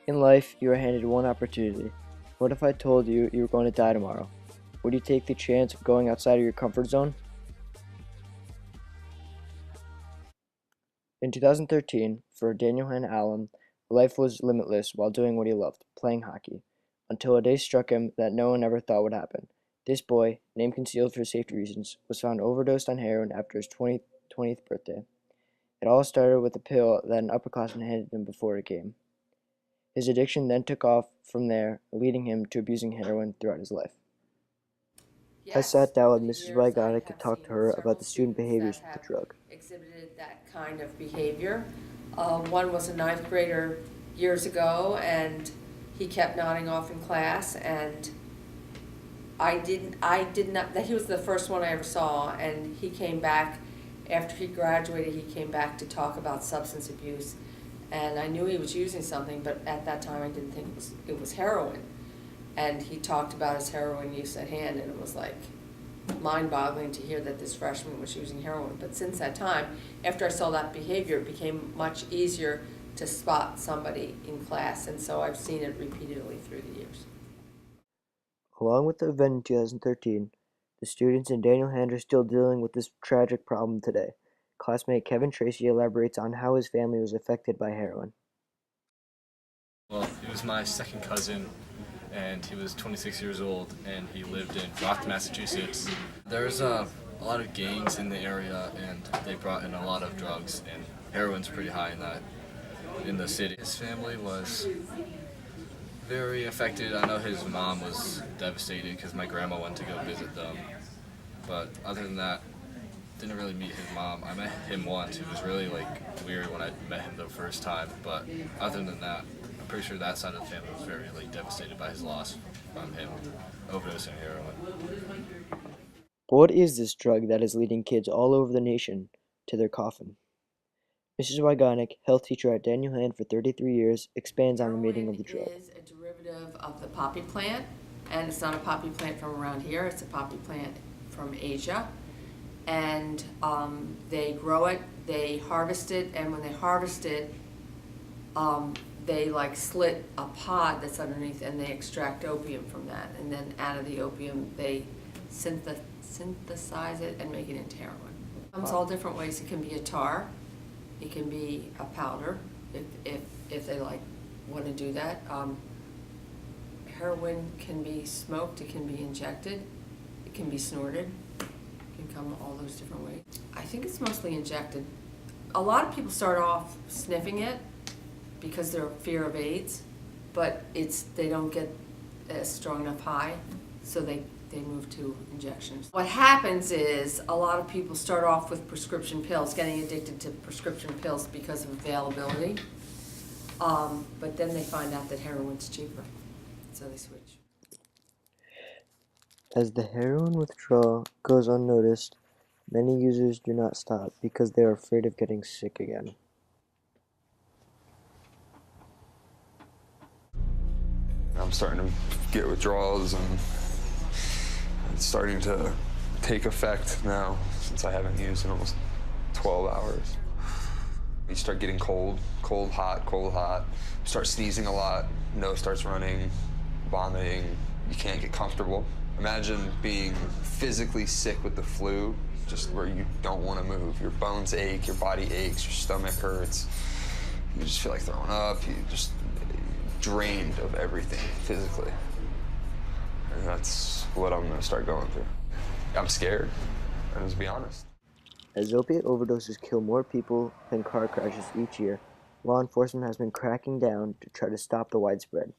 In life, you are handed one opportunity. What if I told you you were going to die tomorrow? Would you take the chance of going outside of your comfort zone? In 2013, for Daniel Han Allen, life was limitless while doing what he loved, playing hockey, until a day struck him that no one ever thought would happen. This boy, named concealed for safety reasons, was found overdosed on heroin after his 20th birthday. It all started with a pill that an upperclassman handed him before a game. His addiction then took off from there, leading him to abusing heroin throughout his life. I Yes, sat down over with the Mrs. years I Wygonic to have talk to seen her about several the student students that behaviors of have the drug. exhibited that kind of behavior. One was a ninth grader years ago, and he kept nodding off in class, and I did not, that he was the first one I ever saw, and he came back, after he graduated, he came back to talk about substance abuse, and I knew he was using something, but at that time I didn't think it was heroin. And he talked about his heroin use at hand, and it was like mind-boggling to hear that this freshman was using heroin. But since that time, after I saw that behavior, it became much easier to spot somebody in class, and so I've seen it repeatedly through the years. Along with the event in 2013, the students and Daniel Hand are still dealing with this tragic problem today. Classmate Kevin Tracy elaborates on how his family was affected by heroin. Well, he was my second cousin, and he was 26 years old, and he lived in Brockton, Massachusetts. There's a lot of gangs in the area, and they brought in a lot of drugs, and heroin's pretty high in the city. His family was very affected. I know his mom was devastated because my grandma went to go visit them. But other than that, didn't really meet his mom. I met him once. It was really weird when I met him the first time. But other than that, I'm pretty sure that side of the family was very devastated by his loss from him overdosing heroin. But what is this drug that is leading kids all over the nation to their coffin? Mrs. Wygonic, health teacher at Daniel Hand for 33 years, expands on the meaning of the drug. Heroin is a derivative of the poppy plant, and it's not a poppy plant from around here, it's a poppy plant from Asia. And they grow it, they harvest it, and when they harvest it, they slit a pod that's underneath, and they extract opium from that. And then out of the opium, they synthesize it and make it into heroin. It comes all different ways. It can be a tar, it can be a powder, if they want to do that. Heroin can be smoked, it can be injected, it can be snorted. Can come all those different ways. I think it's mostly injected. A lot of people start off sniffing it because they're fear of AIDS, but they don't get a strong enough high, so they move to injections. What happens is a lot of people start off with prescription pills, getting addicted to prescription pills because of availability, but then they find out that heroin's cheaper, so they switch. As the heroin withdrawal goes unnoticed, many users do not stop because they are afraid of getting sick again. I'm starting to get withdrawals, and it's starting to take effect now since I haven't used in almost 12 hours. You start getting cold, hot, start sneezing a lot, nose starts running, vomiting, you can't get comfortable. Imagine being physically sick with the flu, just where you don't want to move. Your bones ache, your body aches, your stomach hurts. You just feel like throwing up. You just drained of everything physically. And that's what I'm going to start going through. I'm scared, let's be honest. As opiate overdoses kill more people than car crashes each year, law enforcement has been cracking down to try to stop the widespread.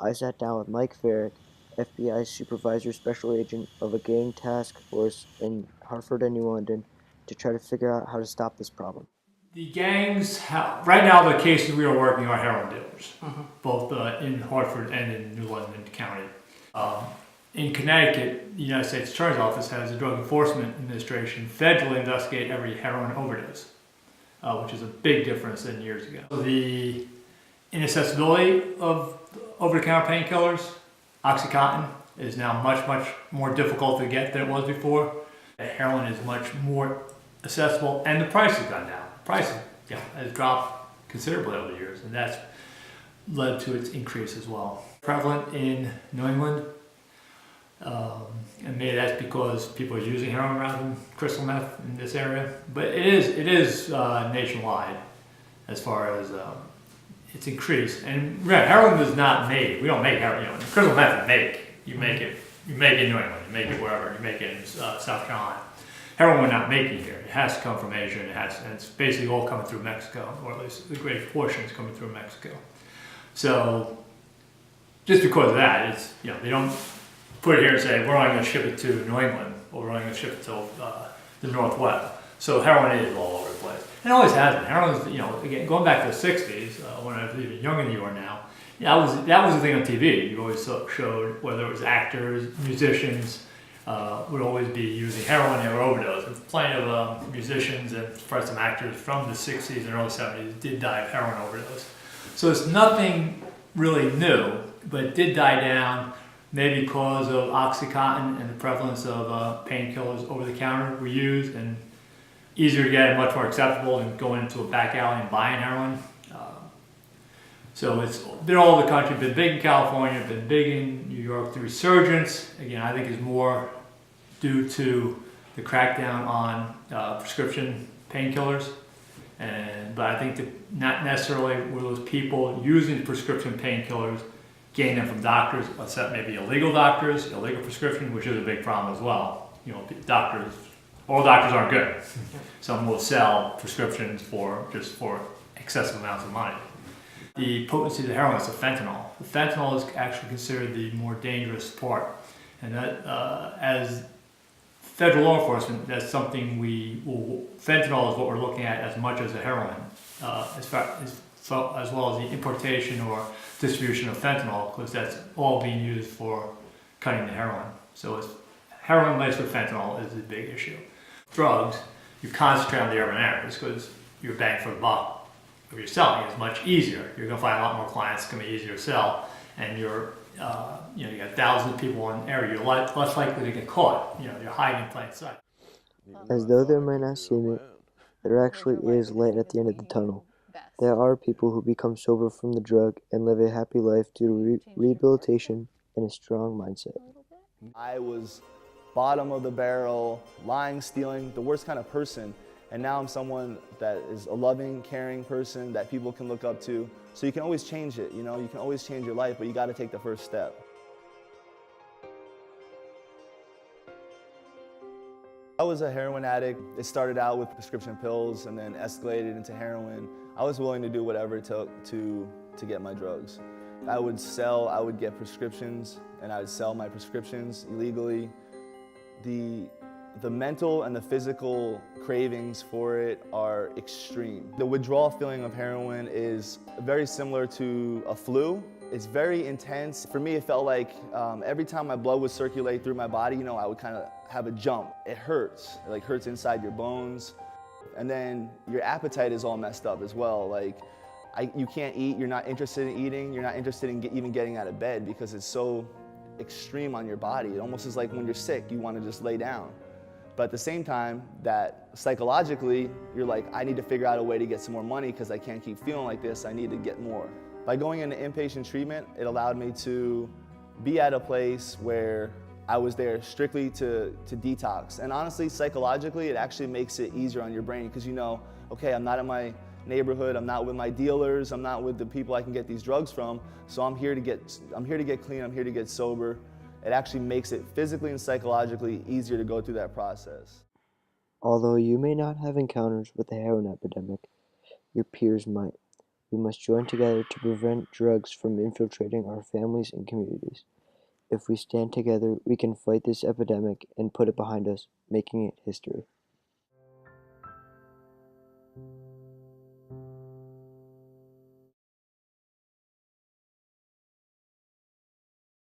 I sat down with Mike Farrick, FBI Supervisor Special Agent of a gang task force in Hartford and New London, to try to figure out how to stop this problem. The gangs, right now the cases we are working are heroin dealers, both in Hartford and in New London County. In Connecticut, the United States Attorney's Office has a Drug Enforcement Administration federally investigate every heroin overdose, which is a big difference than years ago. The inaccessibility of over-the-counter painkillers, OxyContin, is now much more difficult to get than it was before. Heroin is much more accessible, and the price has gone down. The price has dropped considerably over the years, and that's led to its increase as well. Prevalent in New England, and maybe that's because people are using heroin rather than crystal meth in this area. But it is nationwide as far as its increase. And heroin is not made. We don't make heroin. Crystal meth is made. You make it in New England. You make it wherever. You make it in South Carolina. Heroin we're not making here. It has to come from Asia, and it's basically all coming through Mexico, or at least the great portion is coming through Mexico. So just because of that, it's they don't put it here and say we're only going to ship it to New England, or we're only going to ship it to the Northwest. So heroin is all over the place. And it always has been. Heroin is, again, going back to the '60s, when I was even younger than you are now. That was the thing on TV. You always showed whether it was actors, musicians. Would always be using heroin or overdose. There's plenty of musicians and perhaps some actors from the 60s and early 70s did die of heroin overdose. So it's nothing really new, but it did die down maybe because of Oxycontin and the prevalence of painkillers over the counter were used and easier to get and much more acceptable than going into a back alley and buying heroin. So it's been all over the country, been big in California, been big in New York. The resurgence, again, I think is more due to the crackdown on prescription painkillers. But I think that not necessarily were those people using prescription painkillers getting them from doctors, except maybe illegal doctors, illegal prescription, which is a big problem as well. All doctors aren't good. Some will sell prescriptions for excessive amounts of money. The potency of the heroin is the fentanyl. The fentanyl is actually considered the more dangerous part. And that, as federal law enforcement, that's something fentanyl is what we're looking at as much as the heroin, as well as the importation or distribution of fentanyl, because that's all being used for cutting the heroin. So heroin laced with fentanyl is the big issue. Drugs, you concentrate on the urban areas because you're bang for the buck. If you're selling, it's much easier. You're going to find a lot more clients. It's going to be easier to sell, and you got thousands of people in an area. You're less likely to get caught. You're hiding in plain sight. As though there might not seem it, there actually is light at the end of the tunnel. There are people who become sober from the drug and live a happy life due to rehabilitation and a strong mindset. I was bottom of the barrel, lying, stealing, the worst kind of person. And now I'm someone that is a loving, caring person that people can look up to. So you can always change it, you can always change your life, but you got to take the first step. I was a heroin addict. It started out with prescription pills and then escalated into heroin. I was willing to do whatever it took to get my drugs. I would get prescriptions, and I would sell my prescriptions illegally. The mental and the physical cravings for it are extreme. The withdrawal feeling of heroin is very similar to a flu. It's very intense. For me, it felt like every time my blood would circulate through my body, I would kind of have a jump. It hurts. It hurts inside your bones. And then your appetite is all messed up as well. You can't eat, you're not interested in eating, you're not interested in even getting out of bed because it's so extreme on your body. It almost is like when you're sick, you want to just lay down. But at the same time, that psychologically, you're like, I need to figure out a way to get some more money because I can't keep feeling like this, I need to get more. By going into inpatient treatment, it allowed me to be at a place where I was there strictly to detox. And honestly, psychologically, it actually makes it easier on your brain because okay, I'm not in my neighborhood, I'm not with my dealers, I'm not with the people I can get these drugs from, so I'm here to get clean, I'm here to get sober. It actually makes it physically and psychologically easier to go through that process. Although you may not have encounters with the heroin epidemic, your peers might. We must join together to prevent drugs from infiltrating our families and communities. If we stand together, we can fight this epidemic and put it behind us, making it history.